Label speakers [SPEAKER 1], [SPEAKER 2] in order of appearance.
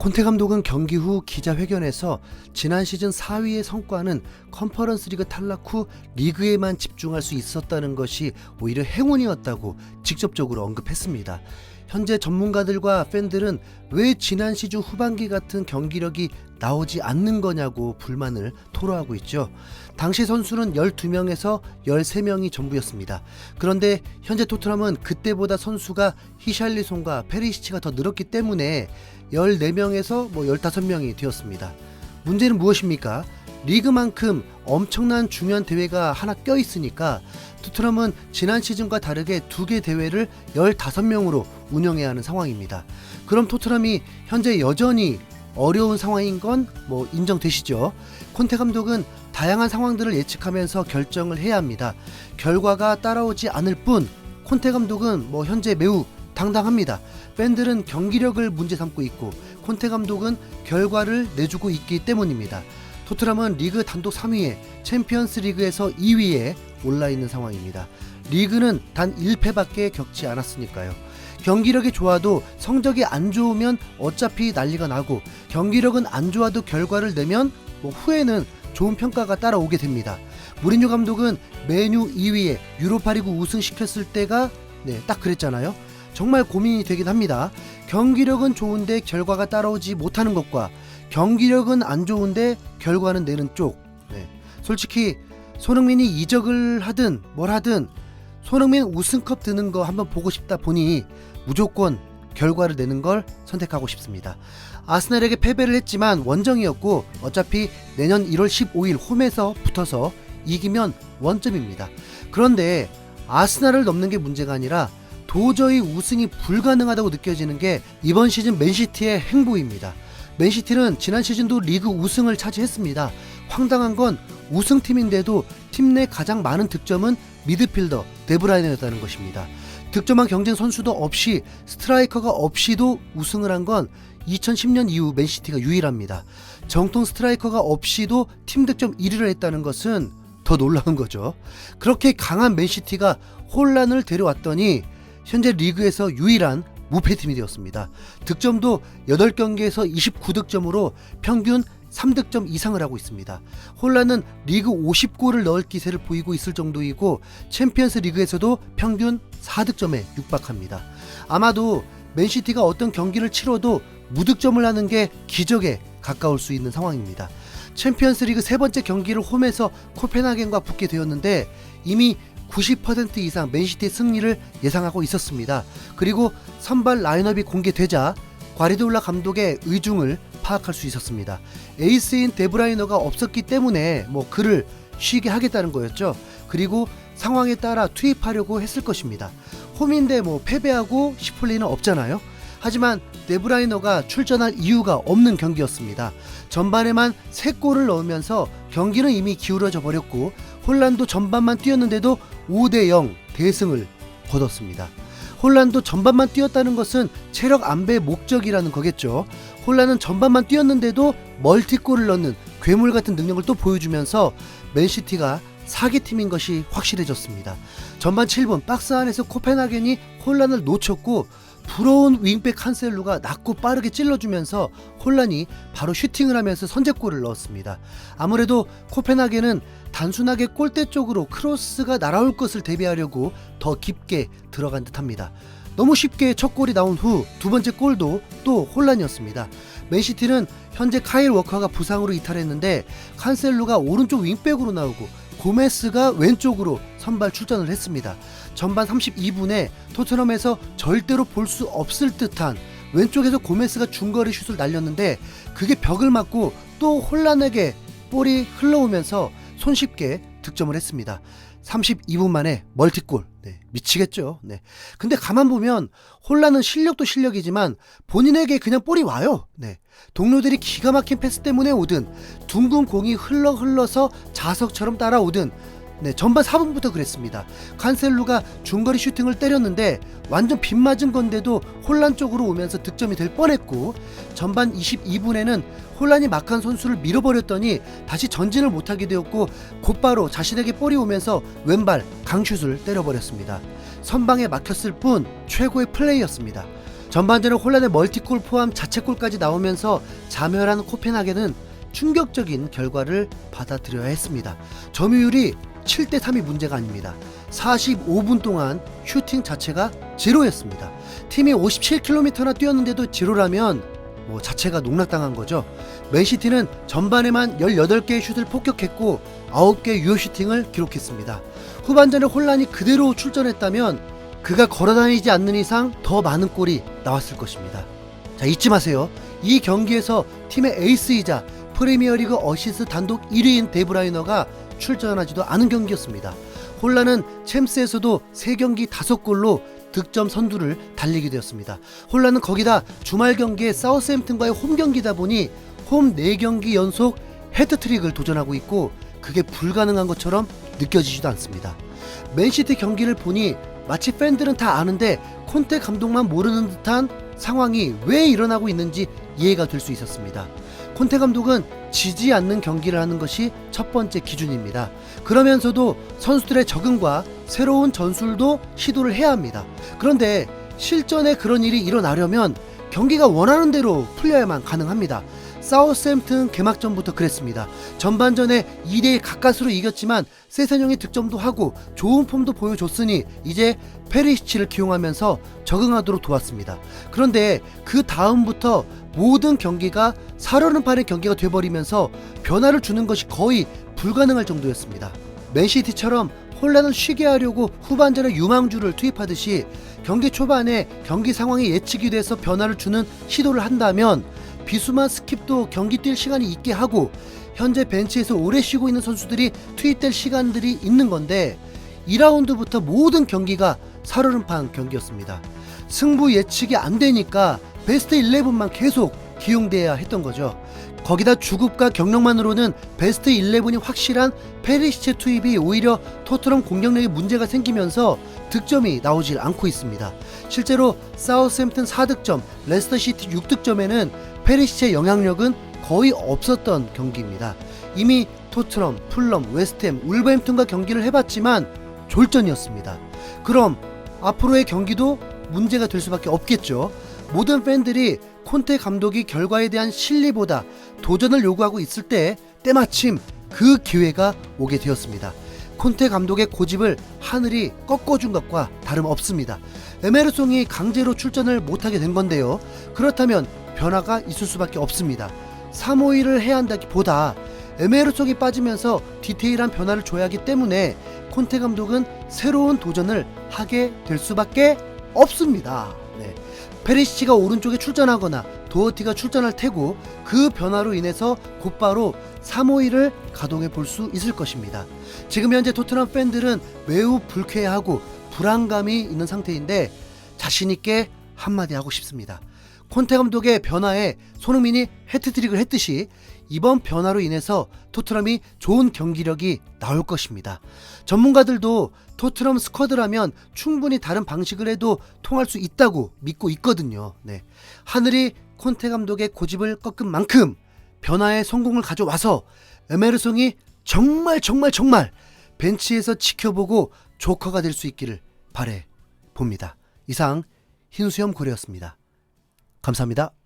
[SPEAKER 1] 콘테 감독은 경기 후 기자회견에서 지난 시즌 4위의 성과는 컨퍼런스 리그 탈락 후 리그에만 집중할 수 있었다는 것이 오히려 행운이었다고 직접적으로 언급했습니다. 현재 전문가들과 팬들은 왜 지난 시즌 후반기 같은 경기력이 나오지 않는 거냐고 불만을 토로하고 있죠. 당시 선수는 12명에서 13명이 전부였습니다. 그런데 현재 토트넘은 그때보다 선수가 히샬리송과 페리시치가 더 늘었기 때문에 14명에서 15명이 되었습니다. 문제는 무엇입니까? 리그만큼 엄청난 중요한 대회가 하나 껴있으니까 토트넘은 지난 시즌과 다르게 2개 대회를 15명으로 운영해야 하는 상황입니다. 그럼 토트넘이 현재 여전히 어려운 상황인 건 인정되시죠? 콘테 감독은 다양한 상황들을 예측하면서 결정을 해야 합니다. 결과가 따라오지 않을 뿐 콘테 감독은 현재 매우 당당합니다. 팬들은 경기력을 문제 삼고 있고 콘테 감독은 결과를 내주고 있기 때문입니다. 토트넘은 리그 단독 3위에 챔피언스 리그에서 2위에 올라있는 상황입니다. 리그는 단 1패밖에 겪지 않았으니까요. 경기력이 좋아도 성적이 안 좋으면 어차피 난리가 나고 경기력은 안 좋아도 결과를 내면 후에는 좋은 평가가 따라오게 됩니다. 무리뉴 감독은 메뉴 2위에 유로파리그 우승시켰을 때가 딱 그랬잖아요. 정말 고민이 되긴 합니다. 경기력은 좋은데 결과가 따라오지 못하는 것과 경기력은 안 좋은데 결과는 내는 쪽. 솔직히 손흥민이 이적을 하든 뭘 하든 손흥민 우승컵 드는 거 한번 보고 싶다 보니 무조건 결과를 내는 걸 선택하고 싶습니다. 아스날에게 패배를 했지만 원정이었고 어차피 내년 1월 15일 홈에서 붙어서 이기면 원점입니다. 그런데 아스날을 넘는 게 문제가 아니라 도저히 우승이 불가능하다고 느껴지는 게 이번 시즌 맨시티의 행보입니다. 맨시티는 지난 시즌도 리그 우승을 차지했습니다. 황당한 건 우승팀인데도 팀 내 가장 많은 득점은 미드필더 데브라이너였다는 것입니다. 득점한 경쟁 선수도 없이 스트라이커가 없이도 우승을 한 건 2010년 이후 맨시티가 유일합니다. 정통 스트라이커가 없이도 팀 득점 1위를 했다는 것은 더 놀라운 거죠. 그렇게 강한 맨시티가 혼란을 데려왔더니 현재 리그에서 유일한 무패팀이 되었습니다. 득점도 8경기에서 29득점으로 평균 3득점 이상을 하고 있습니다. 혼란은 리그 50골을 넣을 기세를 보이고 있을 정도이고 챔피언스 리그에서도 평균 4득점에 육박합니다. 아마도 맨시티가 어떤 경기를 치러도 무득점을 하는 게 기적에 가까울 수 있는 상황입니다. 챔피언스 리그 세 번째 경기를 홈에서 코펜하겐과 붙게 되었는데 이미 90% 이상 맨시티의 승리를 예상하고 있었습니다. 그리고 선발 라인업이 공개되자 과르디올라 감독의 의중을 파악할 수 있었습니다. 에이스인 데브라이너가 없었기 때문에 그를 쉬게 하겠다는 거였죠. 그리고 상황에 따라 투입하려고 했을 것입니다. 홈인데 패배하고 싶을 리는 없잖아요. 하지만 데브라이너가 출전할 이유가 없는 경기였습니다. 전반에만 3골을 넣으면서 경기는 이미 기울어져 버렸고 홀란도 전반만 뛰었는데도 5대0 대승을 거뒀습니다. 홀란도 전반만 뛰었다는 것은 체력 안배의 목적이라는 거겠죠. 홀란은 전반만 뛰었는데도 멀티골을 넣는 괴물 같은 능력을 또 보여주면서 맨시티가 사기팀인 것이 확실해졌습니다. 전반 7분 박스 안에서 코펜하겐이 홀란을 놓쳤고 부러운 윙백 칸셀루가 낮고 빠르게 찔러주면서 홀란이 바로 슈팅을 하면서 선제골을 넣었습니다. 아무래도 코펜하겐은 단순하게 골대 쪽으로 크로스가 날아올 것을 대비하려고 더 깊게 들어간 듯합니다. 너무 쉽게 첫 골이 나온 후 두 번째 골도 또 혼란이었습니다. 맨시티는 현재 카일 워커가 부상으로 이탈했는데 칸셀루가 오른쪽 윙백으로 나오고 고메스가 왼쪽으로 선발 출전을 했습니다. 전반 32분에 토트넘에서 절대로 볼 수 없을 듯한 왼쪽에서 고메스가 중거리 슛을 날렸는데 그게 벽을 맞고 또 혼란에게 볼이 흘러오면서 손쉽게 득점을 했습니다. 32분 만에 멀티골. 미치겠죠. 근데 가만 보면 혼란은 실력도 실력이지만 본인에게 그냥 볼이 와요. 동료들이 기가 막힌 패스 때문에 오든 둥근 공이 흘러서 자석처럼 따라오든 전반 4분부터 그랬습니다. 칸셀루가 중거리 슈팅을 때렸는데 완전 빗맞은 건데도 혼란 쪽으로 오면서 득점이 될 뻔했고 전반 22분에는 혼란이 막한 선수를 밀어버렸더니 다시 전진을 못하게 되었고 곧바로 자신에게 볼이 오면서 왼발 강슛을 때려버렸습니다. 선방에 막혔을 뿐 최고의 플레이였습니다. 전반전에 홀란의 멀티골 포함 자책골까지 나오면서 자멸한 코펜하겐은 충격적인 결과를 받아들여야 했습니다. 점유율이 7대3이 문제가 아닙니다. 45분 동안 슈팅 자체가 제로였습니다. 팀이 57km나 뛰었는데도 제로라면 자체가 농락당한 거죠. 맨시티는 전반에만 18개의 슛을 폭격했고 9개의 유효 슈팅을 기록했습니다. 후반전에 홀란이 그대로 출전했다면 그가 걸어다니지 않는 이상 더 많은 골이 나왔을 것입니다. 자, 잊지 마세요. 이 경기에서 팀의 에이스이자 프리미어리그 어시스트 단독 1위인 데브라이너가 출전하지도 않은 경기였습니다. 홀란은 챔스에서도 3경기 5골로 득점 선두를 달리게 되었습니다. 홀란은 거기다 주말 경기에 사우스햄튼과의 홈 경기다 보니 홈 4경기 연속 헤트트릭을 도전하고 있고 그게 불가능한 것처럼 느껴지지도 않습니다. 맨시티 경기를 보니 마치 팬들은 다 아는데 콘테 감독만 모르는 듯한 상황이 왜 일어나고 있는지 이해가 될 수 있었습니다. 콘테 감독은 지지 않는 경기를 하는 것이 첫 번째 기준입니다. 그러면서도 선수들의 적응과 새로운 전술도 시도를 해야 합니다. 그런데 실전에 그런 일이 일어나려면 경기가 원하는 대로 풀려야만 가능합니다. 사우스햄튼 개막전부터 그랬습니다. 전반전에 2대1 가까스로 이겼지만 세세뇽이 득점도 하고 좋은 폼도 보여줬으니 이제 페리시치를 기용하면서 적응하도록 도왔습니다. 그런데 그 다음부터 모든 경기가 살얼음판의 경기가 돼버리면서 변화를 주는 것이 거의 불가능할 정도였습니다. 맨시티처럼 홀란을 쉬게 하려고 후반전에 유망주를 투입하듯이 경기 초반에 경기 상황이 예측이 돼서 변화를 주는 시도를 한다면 비수만 스킵도 경기 뛸 시간이 있게 하고 현재 벤치에서 오래 쉬고 있는 선수들이 투입될 시간들이 있는 건데 2라운드부터 모든 경기가 살얼음판 경기였습니다. 승부 예측이 안 되니까 베스트 11만 계속 기용돼야 했던 거죠. 거기다 주급과 경력만으로는 베스트 11이 확실한 페리시치 투입이 오히려 토트넘 공격력에 문제가 생기면서 득점이 나오질 않고 있습니다. 실제로 사우스햄튼 4득점, 레스터시티 6득점에는 페리시치의 영향력은 거의 없었던 경기입니다. 이미 토트넘, 풀럼, 웨스트햄, 울버햄튼과 경기를 해봤지만 졸전이었습니다. 그럼 앞으로의 경기도 문제가 될 수밖에 없겠죠. 모든 팬들이 콘테 감독이 결과에 대한 실리보다 도전을 요구하고 있을 때 때마침 그 기회가 오게 되었습니다. 콘테 감독의 고집을 하늘이 꺾어준 것과 다름없습니다. 에메르송이 강제로 출전을 못하게 된 건데요. 그렇다면 변화가 있을 수밖에 없습니다. 3-5-1을 해야 한다기보다 에메르송이 빠지면서 디테일한 변화를 줘야 하기 때문에 콘테 감독은 새로운 도전을 하게 될 수밖에 없습니다. 페리시치가 오른쪽에 출전하거나 도어티가 출전할 테고 그 변화로 인해서 곧바로 3-5-1을 가동해 볼 수 있을 것입니다. 지금 현재 토트넘 팬들은 매우 불쾌하고 불안감이 있는 상태인데 자신있게 한마디 하고 싶습니다. 콘테 감독의 변화에 손흥민이 해트트릭을 했듯이 이번 변화로 인해서 토트넘이 좋은 경기력이 나올 것입니다. 전문가들도 토트넘 스쿼드라면 충분히 다른 방식을 해도 통할 수 있다고 믿고 있거든요. 하늘이 콘테 감독의 고집을 꺾은 만큼 변화의 성공을 가져와서 에메르송이 정말 벤치에서 지켜보고 조커가 될 수 있기를 바래 봅니다. 이상 흰수염 고래였습니다. 감사합니다.